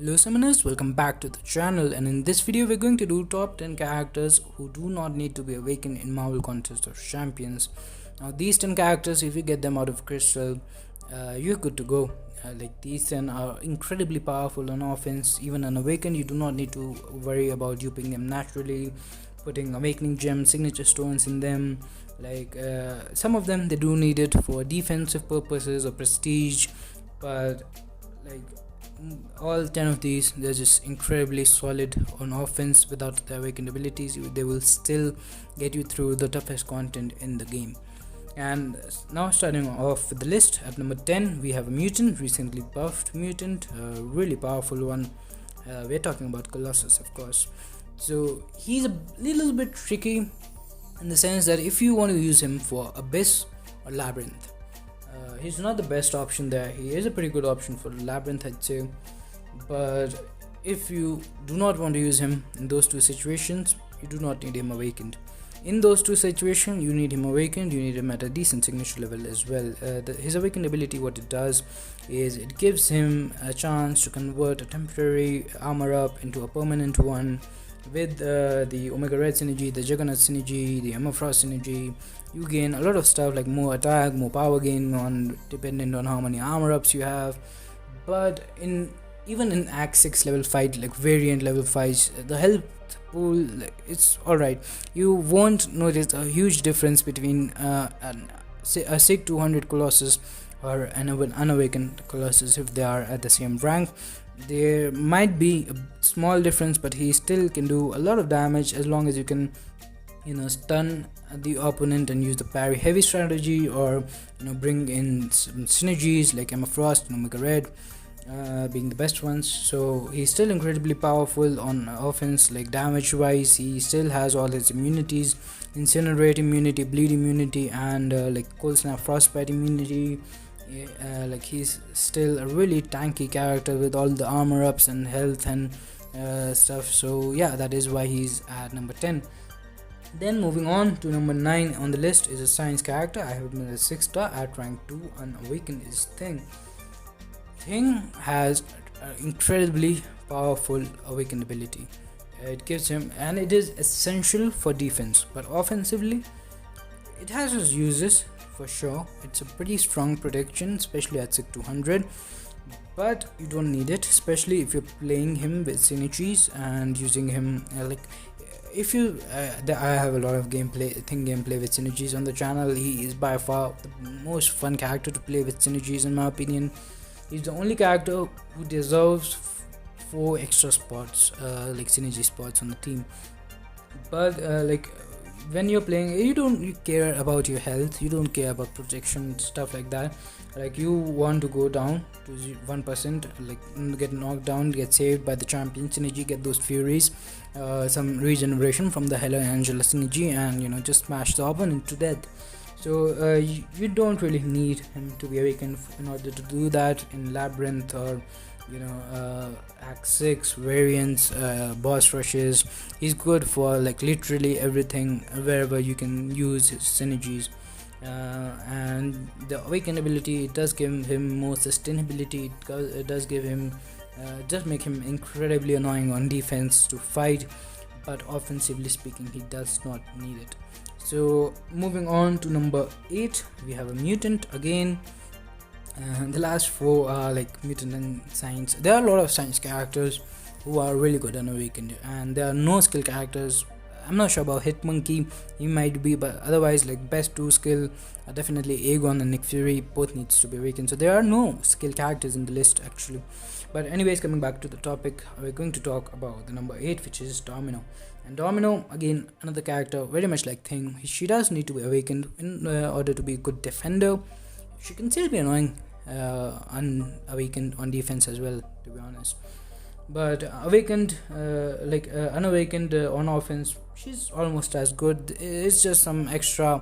Hello summoners, welcome back to the channel, and in this video we're going to do top 10 characters who do not need to be awakened in Marvel Contest of Champions. Now these 10 characters, if you get them out of crystal, you're good to go. Like these 10 are incredibly powerful on offense. Even unawakened, you do not need to worry about duping them naturally, putting awakening gems, signature stones in them. Like some of them they do need it for defensive purposes or prestige, but like all 10 of these, they're just incredibly solid on offense. Without the awakened abilities, they will still get you through the toughest content in the game. And now starting off with the list, at number 10 we have a mutant, recently buffed mutant, a really powerful one. We're talking about Colossus, of course. So he's a little bit tricky in the sense that if you want to use him for Abyss or Labyrinth, he's not the best option there. He is a pretty good option for Labyrinth, I'd say, but if you do not want to use him in those two situations, you do not need him awakened. In those two situations, you need him awakened. You need him at a decent signature level as well. His awakened ability, what it does is it gives him a chance to convert a temporary armor up into a permanent one. With the Omega Red synergy, the Juggernaut synergy, the Emma Frost synergy, you gain a lot of stuff like more attack, more power gain on dependent on how many armor ups you have. But even in Act 6 level fight, like variant level fights, the health pool, like, it's alright. You won't notice a huge difference between a SIG 200 Colossus or an unawakened Colossus if they are at the same rank. There might be a small difference, but he still can do a lot of damage as long as you can, stun the opponent and use the parry heavy strategy, or bring in some synergies like Emma Frost and Omega Red being the best ones. So he's still incredibly powerful on offense. Like damage wise, he still has all his immunities: Incinerate immunity, Bleed immunity, and like Cold Snap Frostbite immunity. Like he's still a really tanky character with all the armor ups and health and stuff. So yeah, that is why he's at number 10. Then moving on to number 9 on the list is a science character. I have him as 6 star at rank 2. Unawakened is Thing. Thing has an incredibly powerful awakened ability. It gives him, and it is essential for defense, but offensively it has its uses for sure. It's a pretty strong protection, especially at SIG 200, but you don't need it, especially if you're playing him with synergies and using him if you I have a lot of gameplay with synergies on the channel. He is by far the most fun character to play with synergies, in my opinion. He's the only character who deserves 4 extra spots, like synergy spots on the team. But when you're playing, you care about your health, you don't care about protection, stuff like that. Like you want to go down to 1%, like get knocked down, get saved by the champion synergy, get those furies, some regeneration from the Hela Angela synergy, and just smash the opponent to death. So you don't really need him to be awakened in order to do that in Labyrinth or Act 6 variants, boss rushes. He's good for like literally everything wherever you can use his synergies. And the awakened ability, it does give him more sustainability. It does give him does make him incredibly annoying on defense to fight, but offensively speaking he does not need it. So moving on to number 8, we have a mutant again. The last 4 are like mutant and science. There are a lot of science characters who are really good and awakened, and there are no skill characters. I'm not sure about Hitmonkey, he might be, but otherwise like best 2 skill are definitely Aegon and Nick Fury, both needs to be awakened. So there are no skill characters in the list actually. But anyways, coming back to the topic, we're going to talk about the number 8, which is Domino. And Domino, again, another character very much like Thing. She does need to be awakened in order to be a good defender. She can still be annoying unawakened on defense as well, to be honest. But awakened, unawakened on offense, she's almost as good. It's just some extra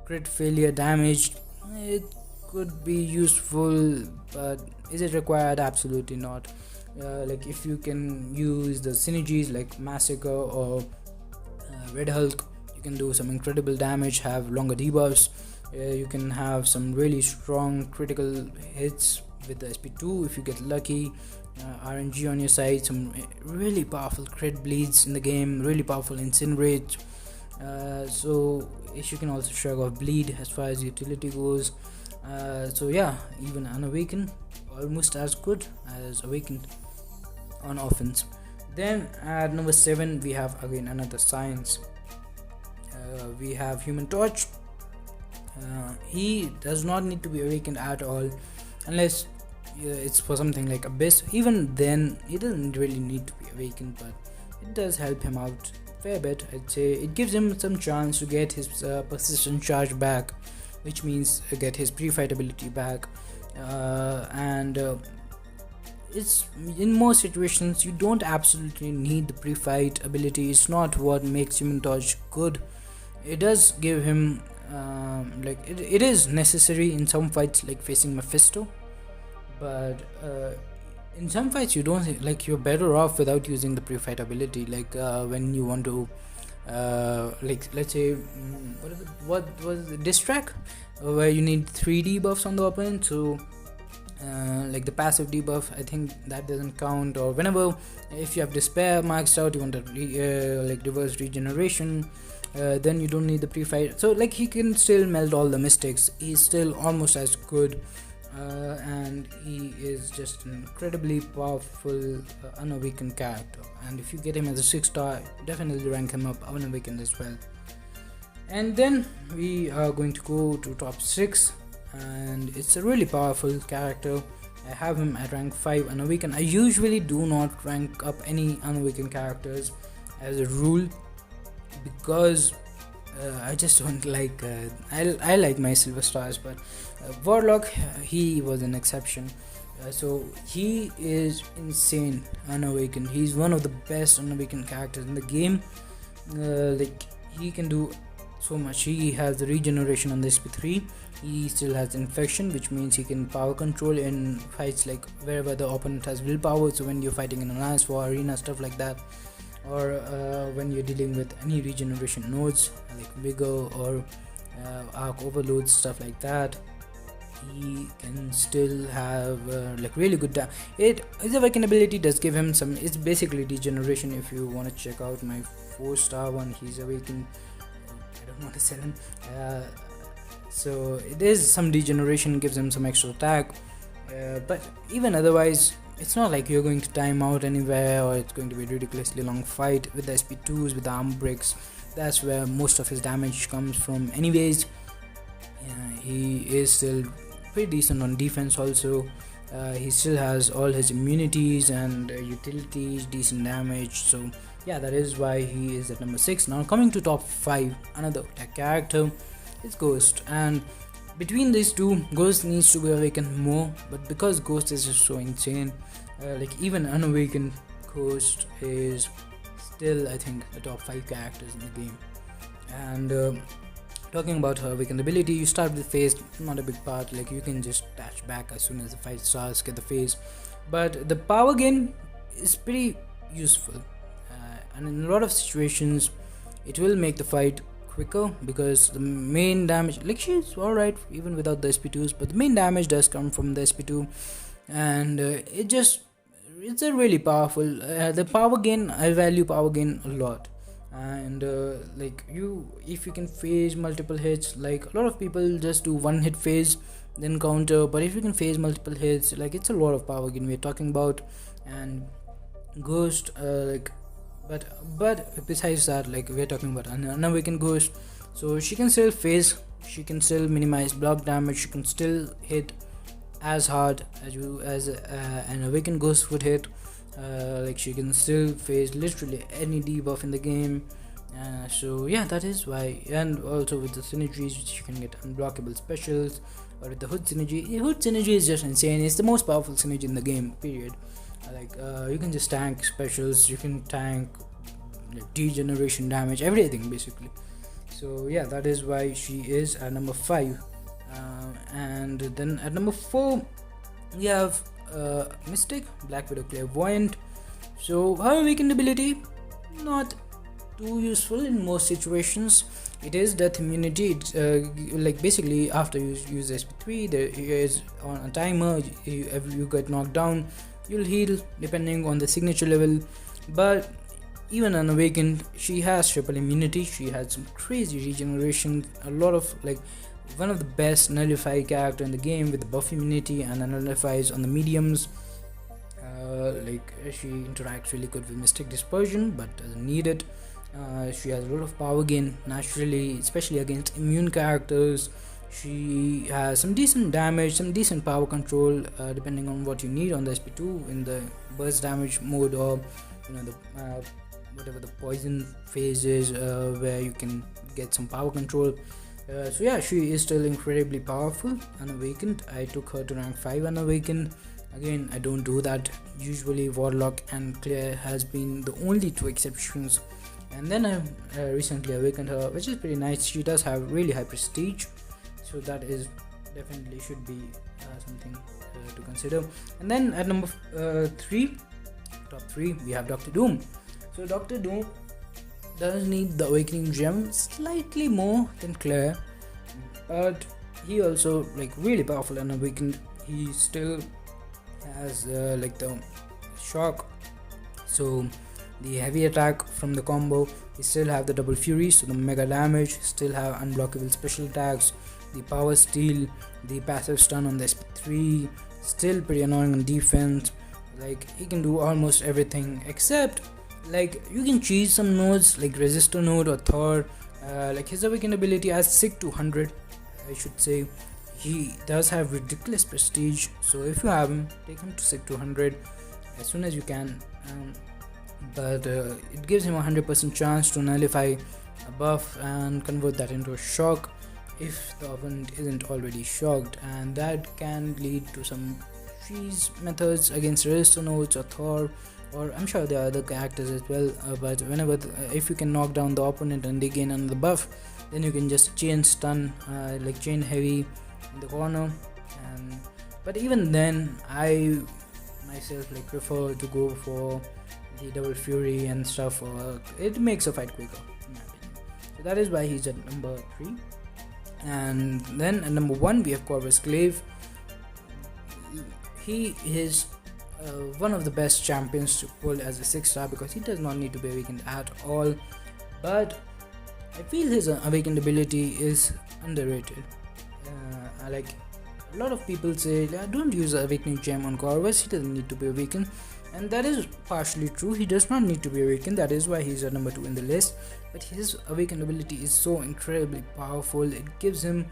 crit failure damage. It could be useful, but is it required? Absolutely not. Like if you can use the synergies like Massacre or Red Hulk, you can do some incredible damage, have longer debuffs. You can have some really strong critical hits with the SP2 if you get lucky. RNG on your side, some really powerful crit bleeds in the game, really powerful incinerate. So she can also shrug off bleed as far as utility goes. So yeah, even Unawakened almost as good as Awakened on offense. Then at number 7 we have again another science. We have Human Torch. He does not need to be awakened at all unless it's for something like Abyss. Even then he doesn't really need to be awakened, but it does help him out a fair bit. I'd say it gives him some chance to get his persistent charge back, which means get his pre-fight ability back, and it's in most situations you don't absolutely need the pre-fight ability. It's not what makes Human Torch good. It does give him it is necessary in some fights like facing Mephisto, but in some fights you don't, like, you're better off without using the pre-fight ability, like when you want to like, let's say what was the distract, where you need 3 debuffs on the opponent. So like the passive debuff, I think that doesn't count. Or whenever, if you have despair maxed out, you want to like reverse regeneration, then you don't need the pre-fight. So like he can still melt all the mistakes. He's still almost as good, and he is just an incredibly powerful unawakened character. And if you get him as a 6-star, definitely rank him up unawakened as well. And then we are going to go to top 6, and it's a really powerful character. I have him at rank 5 unawakened. I usually do not rank up any unawakened characters as a rule, because I just don't like I like my silver stars, but Warlock, he was an exception. So he is insane unawakened. He's one of the best unawakened characters in the game. Like, he can do so much. He has the regeneration on the SP3. He still has infection, which means he can power control in fights like wherever the opponent has willpower. So when you're fighting in an alliance war arena, stuff like that, or when you're dealing with any regeneration nodes like vigor or arc overloads, stuff like that, he can still have like really good his awakened ability does give him some, it's basically degeneration. If you want to check out my 4-star one, he's awakened. I don't want to sell him, so it is some degeneration, gives him some extra attack, but even otherwise it's not like you're going to time out anywhere, or it's going to be a ridiculously long fight. With the SP2s, with the armor breaks, that's where most of his damage comes from anyways. He is still pretty decent on defense also. He still has all his immunities and utilities, decent damage. So yeah, that is why he is at number 6. Now coming to top 5, another tech character is Ghost, and between these two, Ghost needs to be awakened more, but because Ghost is just so insane, like even unawakened Ghost is still, I think, the top 5 characters in the game. And talking about her awakened ability, you start with phase, not a big part, like you can just dash back as soon as the fight starts, get the phase, but the power gain is pretty useful, and in a lot of situations it will make the fight quicker, because the main damage, like, she's alright even without the SP2s, but the main damage does come from the SP2, and it's a really powerful the power gain. I value power gain a lot, and like, if you can phase multiple hits, like a lot of people just do 1-hit phase then counter, but if you can phase multiple hits, like, it's a lot of power gain we're talking about. And Ghost, like, but besides that, like, we're talking about an unawakened Ghost, so she can still phase, she can still minimize block damage, she can still hit as hard as an awakened Ghost would hit. Like, she can still phase literally any debuff in the game. So yeah, that is why. And also with the synergies, which you can get unblockable specials, or with the Hood synergy is just insane. It's the most powerful synergy in the game, period. Like, you can just tank specials, you can tank like degeneration damage, everything basically. So yeah, that is why she is at number 5. And then at number 4 we have Mystic, Black Widow Clairvoyant. So her awakened ability, not too useful in most situations. It is death immunity. It's like, basically after you use SP3, there is on a timer, you get knocked down, you'll heal depending on the signature level. But even Unawakened, she has triple immunity, she has some crazy regeneration, a lot of like one of the best nullify character in the game with the buff immunity, and nullifies on the mediums. Like she interacts really good with Mystic Dispersion but doesn't need it. She has a lot of power gain naturally, especially against immune characters. She has some decent damage, some decent power control, depending on what you need on the SP2 in the burst damage mode, or the whatever the poison phase is, where you can get some power control. So yeah, she is still incredibly powerful. Unawakened, I took her to rank 5 Unawakened. Again, I don't do that. Usually Warlock and Claire has been the only two exceptions. And then I recently awakened her, which is pretty nice. She does have really high prestige, so that is definitely should be something to consider. And then at number 3, top 3, we have Dr. Doom. So Dr. Doom does need the awakening gem slightly more than Claire, but he also like really powerful and awakened. He still has like the shock, so the heavy attack from the combo. We still have the double fury, so the mega damage, still have unblockable special attacks, the power steal, the passive stun on the SP3, still pretty annoying on defense. Like he can do almost everything, except like you can cheese some nodes like resistor node or Thor. Like his awakened ability has SIG 200, I should say. He does have ridiculous prestige, so if you have him, take him to SIG 200 as soon as you can. But it gives him a 100% chance to nullify a buff and convert that into a shock if the opponent isn't already shocked, and that can lead to some freeze methods against resistor nodes or Thor, or I'm sure there are other characters as well. But whenever if you can knock down the opponent and they gain another buff, then you can just chain stun, like chain heavy in the corner. But even then, I myself like prefer to go for the double fury and stuff. It makes a fight quicker in my opinion. So that is why he's at number 3. And then at number 1 we have Corvus Glaive. He is one of the best champions to pull as a 6-star because he does not need to be awakened at all, but I feel his awakened ability is underrated. Like a lot of people say, don't use the awakening gem on Corvus, he doesn't need to be awakened, and that is partially true. He does not need to be awakened, that is why he's at number 2 in the list. But his awakened ability is so incredibly powerful, it gives him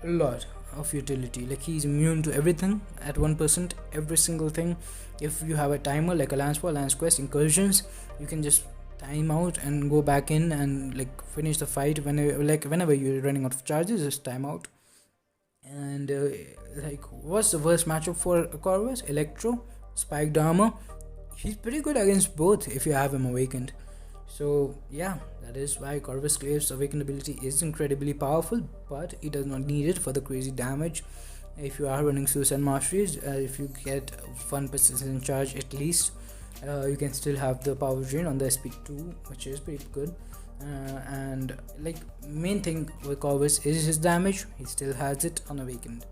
a lot of utility. Like he's immune to everything at 1%, every single thing. If you have a timer like a Lance War, Lance Quest, Incursions, you can just time out and go back in and like finish the fight whenever you're running out of charges, just time out. And like what's the worst matchup for a Corvus? Electro, spiked armor. He's pretty good against both if you have him awakened. So yeah, that is why Corvus Glaive's awakened ability is incredibly powerful, but he does not need it for the crazy damage. If you are running Suicide Masteries, if you get 1% in charge at least, you can still have the power drain on the SP2, which is pretty good. And like main thing with Corvus is his damage. He still has it unawakened,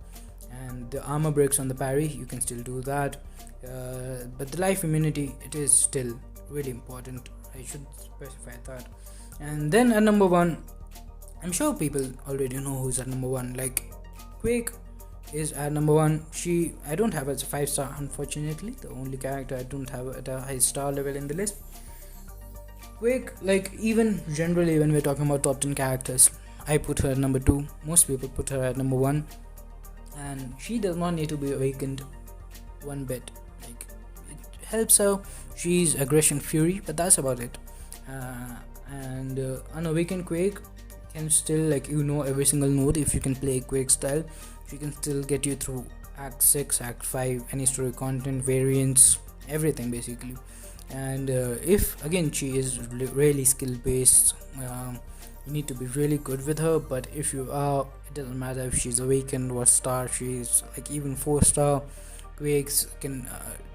and the armor breaks on the parry, you can still do that. But the life immunity, it is still really important, I should specify that. And then at number 1, I'm sure people already know who's at number 1. Like Quake is at number 1. I don't have as a 5-star, unfortunately, the only character I don't have at a high star level in the list. Quake, like even generally when we're talking about top 10 characters, I put her at number 2. Most people put her at number 1, and she does not need to be awakened one bit. Like it helps her, she's aggression fury, but that's about it. And unawakened Quake can still, like, every single node. If you can play Quake style, she can still get you through Act 6, Act 5, any story content, variants, everything basically. And if again she is really skill based, you need to be really good with her. But if you are, it doesn't matter if she's awakened, what star she's, like even 4-star Quakes can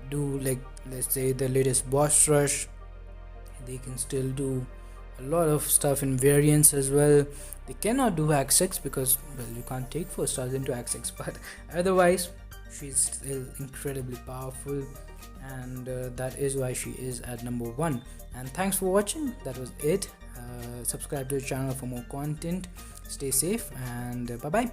do, like let's say the latest boss rush. They can still do a lot of stuff in variants as well. They cannot do Act 6 because, well, you can't take 4 stars into Act 6, but otherwise she's still incredibly powerful, and that is why she is at number 1. And thanks for watching. That was it. Subscribe to the channel for more content. Stay safe, and bye bye.